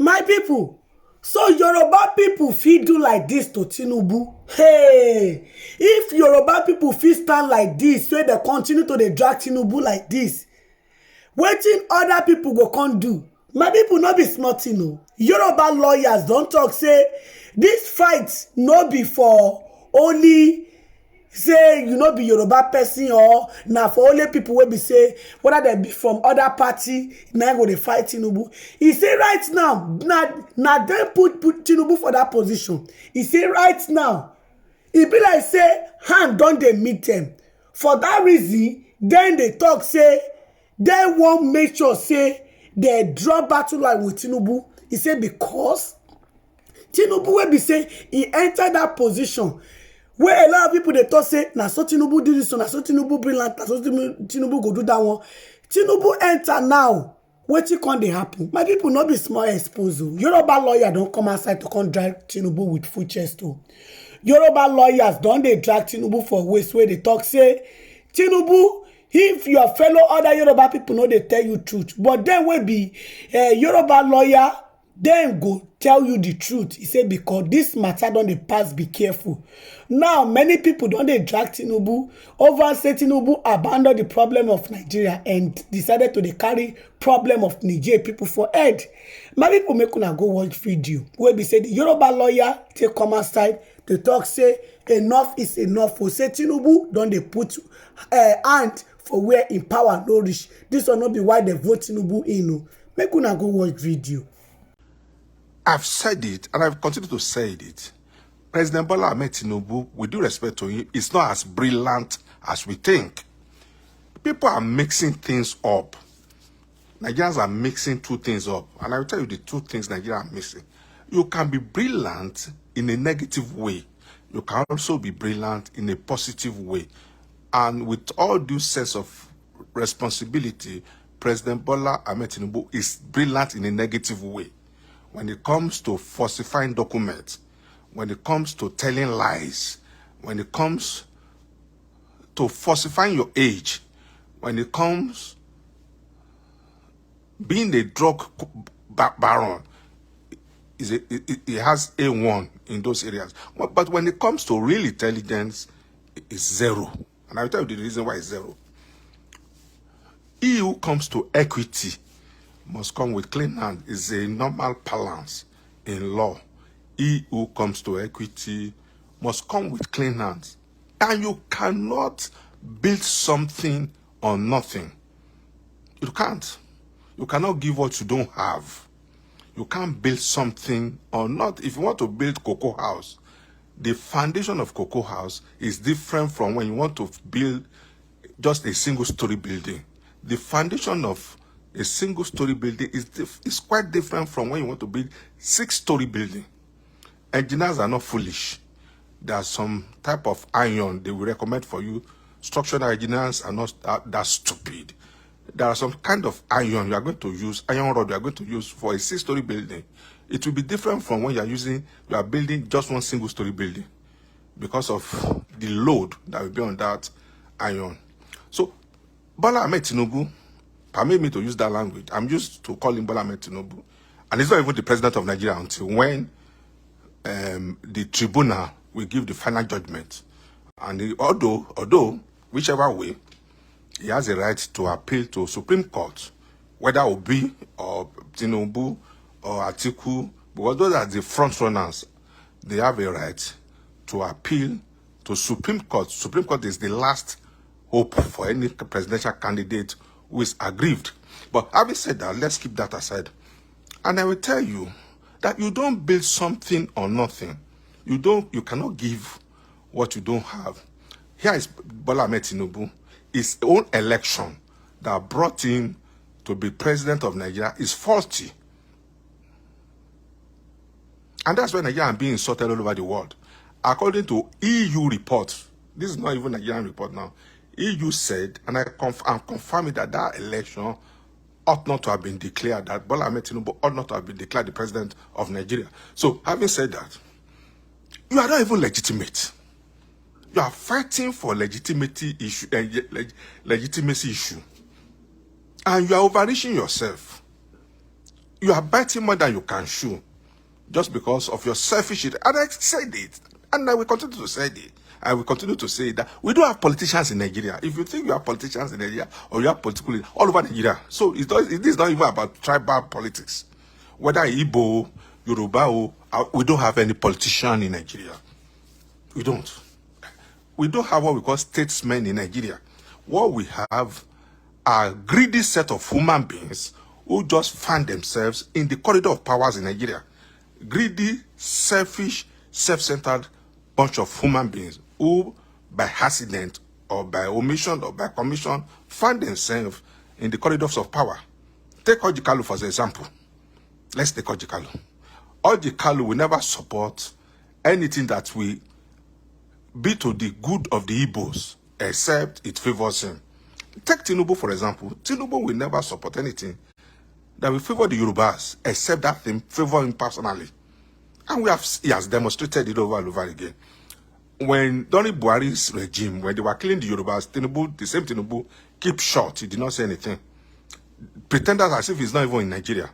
My people, so Yoruba people fit do like this to Tinubu. Hey, if Yoruba people fit stand like this, so they continue to dey drag Tinubu like this, wetin other people go come do? My people no be small thing o. Yoruba lawyers don talk say this fight no be for only say you no be Yoruba person, or na for only people wey be say whether dem be from other party na go dey fight Tinubu. E say right now na dem put Tinubu for that position. E say right now e be like say hand don dey meet dem. For that reason dem dey talk say dem wan make sure say dem draw battle line with Tinubu. E say because Tinubu wey be say e enter that position where a lot of people dey talk say na so Tinubu do this one, na so Tinubu bring land, na so Tinubu go do that one. Tinubu enter now, wetin come dey happen? My people no be small expose o. Yoruba lawyer don come outside to come drag Tinubu with full chest o. Yoruba lawyers don dey drag Tinubu for waist wey dey talk say Tinubu, if your fellow other Yoruba people no dey tell you truth, but dem wey be Yoruba lawyer, dem go tell you the truth. He say because this matter don dey pass, be careful. Now many people don dey drag Tinubu over say Tinubu abandon the problem of Nigeria and decided to dey carry problem of Niger people for head. My people, make una go watch video wey be say the Yoruba lawyer take come outside to talk say enough is enough. For say Tinubu don dey put hand for where im power no reach. This one no be why they vote Tinubu in o. Make una go watch video. I've said it, and I've continued to say it. President Bola Ahmed Tinubu, with due respect to him, is not as brilliant as we think. People are mixing things up. Nigerians are mixing two things up. And I will tell you the two things Nigerians are mixing. You can be brilliant in a negative way. You can also be brilliant in a positive way. And with all due sense of responsibility, President Bola Ahmed Tinubu is brilliant in a negative way. When it comes to falsifying documents, when it comes to telling lies, when it comes to falsifying your age, when it comes being a drug baron, it has A1 in those areas. But when it comes to real intelligence, it's zero. And I'll tell you the reason why it's zero. He who comes to equity must come with clean hand. Is a normal balance in law. He who comes to equity must come with clean hands. And you cannot build something on nothing. You can't. You cannot give what you don't have. You can't build something on not. If you want to build Cocoa House, the foundation of Cocoa House is different from when you want to build just a single-story building. The foundation of a single-story building is quite different from when you want to build 6-story building. Engineers are not foolish. There's some type of iron they will recommend for you. Structural engineers are not that stupid. There are some kind of iron you are going to use, iron rod you are going to use for a 6-story building. It will be different from when you are building just one single-story building because of the load that will be on that iron. So, Bola Ahmed Tinubu, permit me to use that language. I'm used to calling Bola Ahmed Tinubu. And he's not even the president of Nigeria until when the tribunal will give the final judgment. And although, whichever way, he has a right to appeal to Supreme Court, whether Obi or Tinubu or Atiku, because those are the front runners. They have a right to appeal to Supreme Court. Supreme Court is the last hope for any presidential candidate who is aggrieved. But having said that, let's keep that aside. And I will tell you that you don't build something on nothing. You cannot give what you don't have. Here is Bola Ahmed Tinubu. His own election that brought him to be president of Nigeria is faulty. And that's why Nigeria is being insulted all over the world. According to EU reports, this is not even a Nigerian report now. EU said, and I'm confirming that election ought not to have been declared, that Bola Ahmed Tinubu ought not to have been declared the president of Nigeria. So, having said that, you are not even legitimate. You are fighting for legitimacy issue. And you are overreaching yourself. You are biting more than you can chew just because of your selfish. And I said it, and I will continue to say it. I will continue to say that we don't have politicians in Nigeria. If you think you have politicians in Nigeria or you have political leaders all over Nigeria, so it is not even about tribal politics. Whether Igbo, Yoruba, we don't have any politician in Nigeria. We don't. We don't have what we call statesmen in Nigeria. What we have are greedy set of human beings who just find themselves in the corridor of powers in Nigeria. Greedy, selfish, self-centered bunch of human beings who, by accident or by omission or by commission, find themselves in the corridors of power. Take Orji Kalu for example. Let's take Orji Kalu. Orji Kalu will never support anything that will be to the good of the Igbos, except it favors him. Take Tinubu, for example. Tinubu will never support anything that will favor the Yorubas, except that thing favor him personally. And he has demonstrated it over and over again. When during Buhari's regime, when they were killing the Yorubas, Tinubu, the same Tinubu, keep short. He did not say anything. Pretended as if he's not even in Nigeria.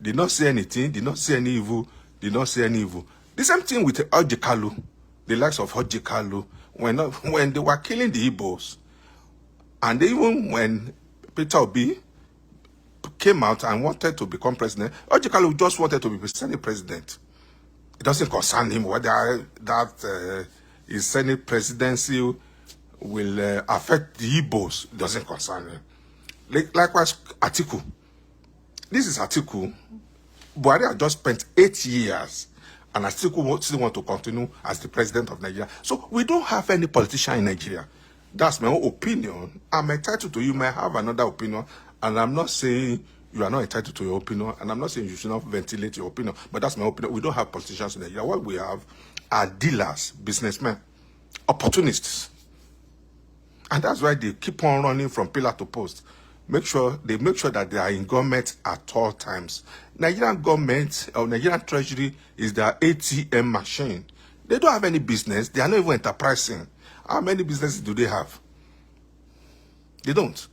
Did not say anything, did not say any evil, did not say any evil. The same thing with Orji Kalu, the likes of Orji Kalu, when they were killing the Igbos, and even when Peter Obi came out and wanted to become president, Orji Kalu just wanted to be Senate president. It doesn't concern him whether his Senate presidency will affect the Igbos. It doesn't concern him. Likewise, Atiku. This is Atiku. Buhari had just spent 8 years, and Atiku still want to continue as the president of Nigeria. So we don't have any politician in Nigeria. That's my own opinion. I'm entitled to. You may have another opinion, and I'm not saying you are not entitled to your opinion, and I'm not saying you should not ventilate your opinion, but that's my opinion. We don't have politicians in Nigeria. What we have are dealers, businessmen, opportunists. And that's why they keep on running from pillar to post. They make sure that they are in government at all times. Nigerian government or Nigerian treasury is their ATM machine. They don't have any business. They are not even enterprising. How many businesses do they have? They don't.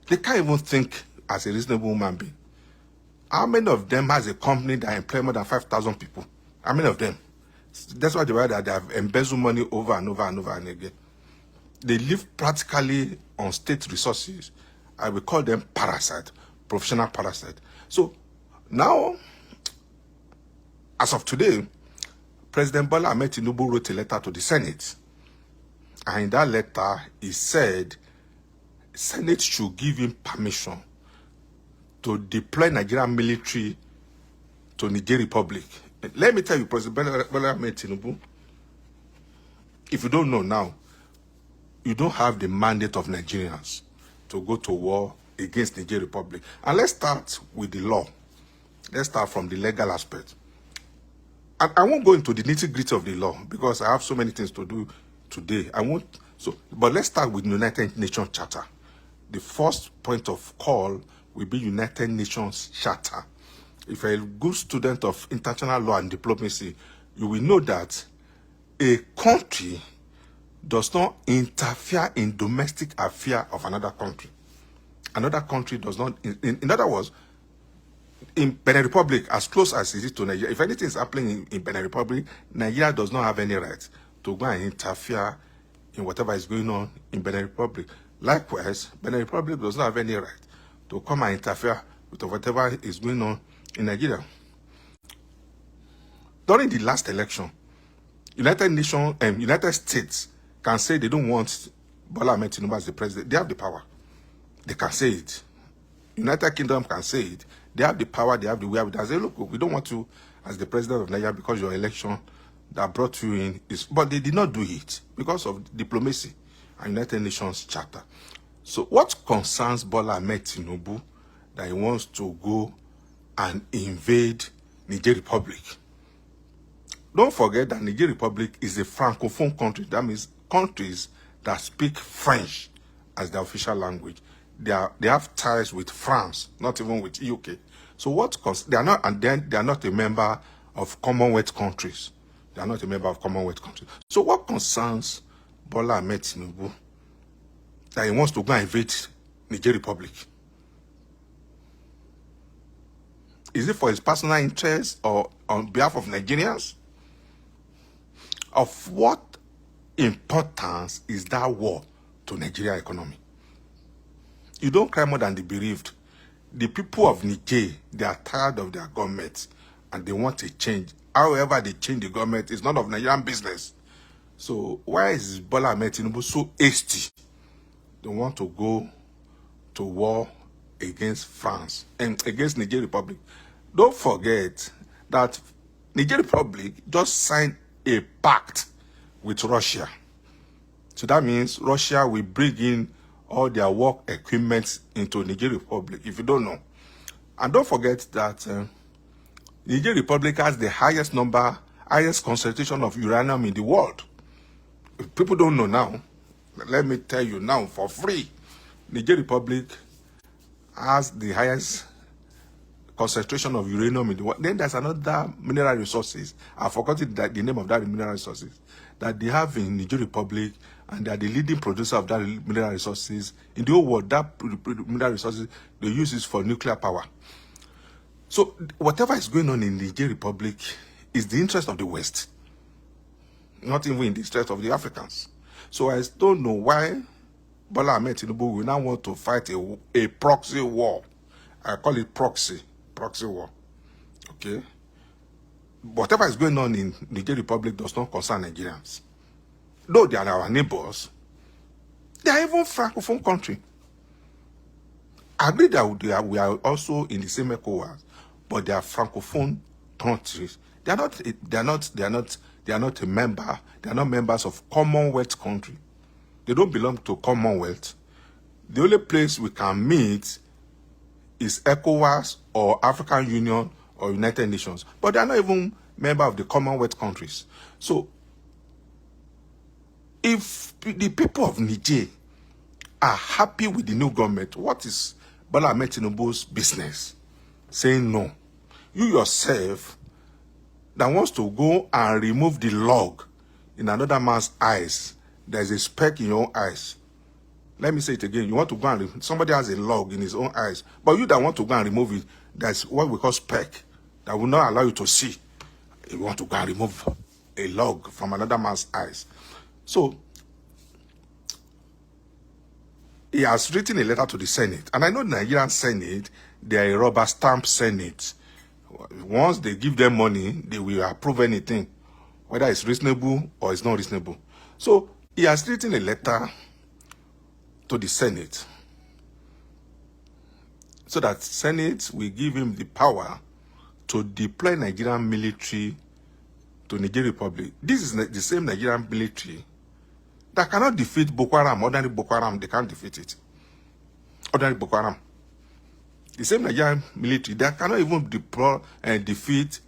They can't even think as a reasonable human being. How many of them has a company that employs more than 5,000 people? How many of them? That's why they have embezzled money over and over and over and again. They live practically on state resources. I will call them parasite, professional parasite. So now, as of today, President Bola Ahmed Tinubu wrote a letter to the Senate. And in that letter, he said, Senate should give him permission to deploy Nigerian military to Niger Republic. Let me tell you, President Bola Ahmed Tinubu, if you don't know now, you don't have the mandate of Nigerians to go to war against Niger Republic. And let's start with the law. Let's start from the legal aspect. And I won't go into the nitty-gritty of the law because I have so many things to do today. But let's start with the United Nations Charter. The first point of call will be United Nations Charter. If you're a good student of international law and diplomacy, you will know that a country does not interfere in domestic affairs of another country. Another country does not, in other words, in Benin Republic, as close as it is to Nigeria, if anything is happening in Benin Republic, Nigeria does not have any right to go and interfere in whatever is going on in Benin Republic. Likewise, Benin Republic does not have any right to come and interfere with whatever is going on in Nigeria. During the last election, United States can say they don't want Bola Ahmed Tinubu as the president. They have the power. They can say it. United Kingdom can say it. They have the power, they have the will. They say, look, we don't want you as the president of Nigeria because your election that brought you in is... But they did not do it because of diplomacy and United Nations Charter. So what concerns Bola Ahmed Tinubu that he wants to go and invade Niger Republic? Don't forget that Niger Republic is a francophone country. That means countries that speak French as their official language. They have ties with France, not even with UK. So they are not, and then they are not a member of Commonwealth countries. They are not a member of Commonwealth countries. So what concerns Bola Ahmed Tinubu that he wants to go and invade Niger Republic? Is it for his personal interest or on behalf of Nigerians? Of what importance is that war to Nigeria economy? You don't cry more than the bereaved. The people of Niger, they are tired of their government and they want a change. However they change the government, it's none of Nigerian business. So why is Bola Ahmed Tinubu so hasty? They want to go to war against France and against Niger Republic. Don't forget that Niger Republic just signed a pact with Russia. So that means Russia will bring in all their work equipment into Niger Republic, if you don't know. And don't forget that Niger Republic has the highest concentration of uranium in the world. If people don't know now, let me tell you now for free. Niger Republic has the highest concentration of uranium in the world. Then there's another mineral resources. I've forgotten the name of that mineral resources that they have in Niger Republic, and they are the leading producer of that mineral resources in the whole world. That mineral resources, they use it for nuclear power. So whatever is going on in Niger Republic is the interest of the West, not even in the interest of the Africans. So I don't know why Bola Ahmed Tinubu will now want to fight a proxy war. I call it proxy war. Okay? Whatever is going on in Niger Republic does not concern Nigerians. Though they are our neighbors, they are even Francophone country. I agree that we are also in the same ECOWAS, but they are Francophone countries. They are not a member. They are not members of Commonwealth country. They don't belong to Commonwealth. The only place we can meet is ECOWAS or African Union or United Nations. But they are not even member of the Commonwealth countries. So, if the people of Niger are happy with the new government, what is Bola Ahmed Tinubu's business saying no? You yourself that wants to go and remove the log in another man's eyes, there's a speck in your own eyes. Let me say it again. You want to go and somebody has a log in his own eyes, but you that want to go and remove it, that's what we call speck that will not allow you to see. You want to go and remove a log from another man's eyes. So he has written a letter to the Senate, and I know the Nigerian Senate, they are a rubber stamp Senate. Once they give them money, they will approve anything, whether it's reasonable or it's not reasonable. So he has written a letter to the Senate so that Senate will give him the power to deploy Nigerian military to Niger Republic. This is the same Nigerian military that cannot defeat Boko Haram. Ordinary Boko Haram, they can't defeat it. Ordinary Boko Haram. The same Nigerian military that cannot even deploy and defeat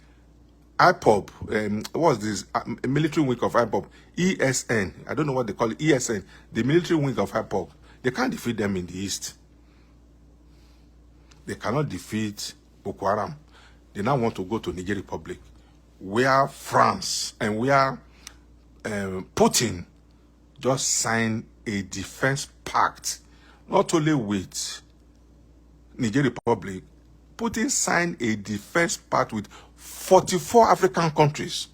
IPOB. What's this? Military wing of IPOB. ESN. I don't know what they call it. ESN. The military wing of IPOB. They can't defeat them in the east. They cannot defeat Boko Haram. They now want to go to Niger Republic, where France and where Putin just signed a defense pact, not only with Niger Republic. Putin signed a defense pact with 44 African countries.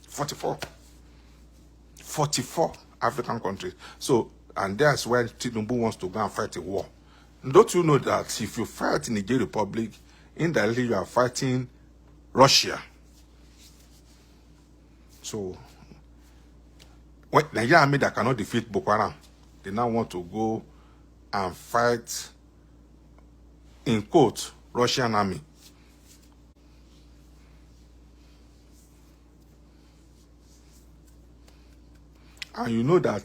44 African countries. So, and that's where Tinubu wants to go and fight a war. Don't you know that if you fight in Niger Republic, indirectly you are fighting Russia? So, when Nigeria army that cannot defeat Boko Haram, they now want to go and fight, in quote, Russian army. And you know that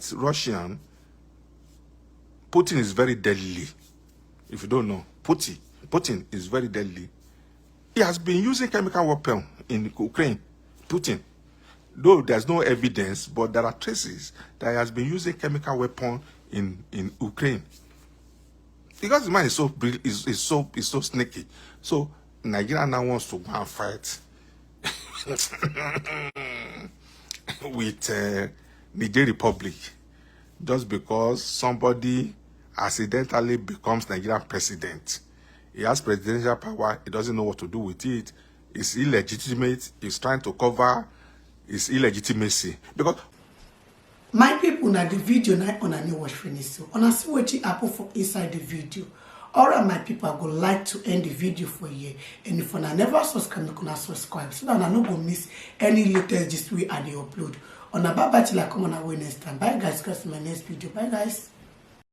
Putin is very deadly. If you don't know, Putin is very deadly. He has been using chemical weapons in Ukraine, Putin. Though there's no evidence, but there are traces that he has been using chemical weapons in Ukraine. Because the man is so sneaky. So Nigeria now wants to go and fight with Niger Republic, just because somebody accidentally becomes Nigerian president. He has presidential power. He doesn't know what to do with it. It's illegitimate. He's trying to cover his illegitimacy. Because my people, na the video na una new watch finish, so una see wetin happen for inside the video. Alright, my people, I go like to end the video for you. And if una never subscribe, make una subscribe so that una no go miss any latest gist wey I dey upload. Una bye bye till I come on our way next time. Bye guys, catch my next video. Bye guys.